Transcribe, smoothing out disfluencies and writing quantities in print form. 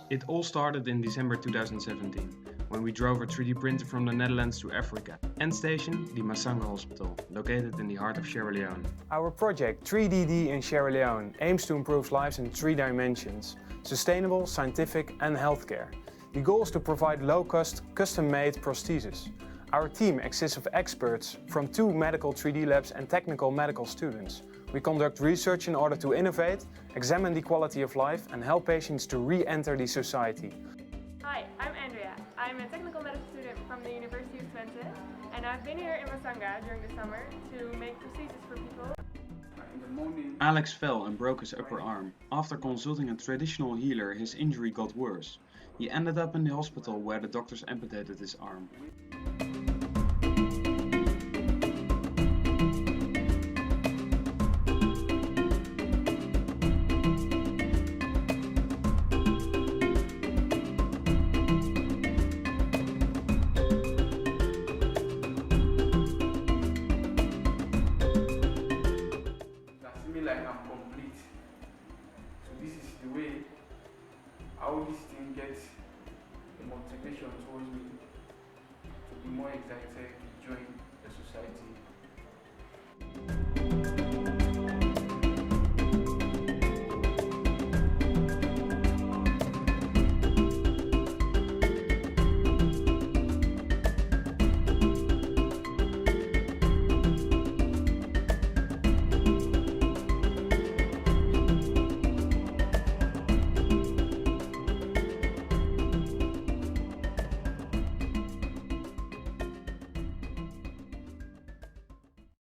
It all started in December 2017, when we drove a 3D printer from the Netherlands to Africa. End station, the Masanga hospital, located in the heart of Sierra Leone. Our project 3DD in Sierra Leone aims to improve lives in 3 dimensions: sustainable, scientific and healthcare. The goal is to provide low-cost, custom-made prostheses. Our team consists of experts from 2 medical 3D labs and technical medical students. We conduct research in order to innovate, examine the quality of life and help patients to re-enter the society. Hi, I'm Andrea. I'm a technical medical student from the University of Twente, and I've been here in Masanga during the summer to make prostheses for people. Alex fell and broke his upper arm. After consulting a traditional healer, his injury got worse. He ended up in the hospital where the doctors amputated his arm. Like I'm complete. So this is the way how this thing gets the motivation towards me to be more excited to join the society.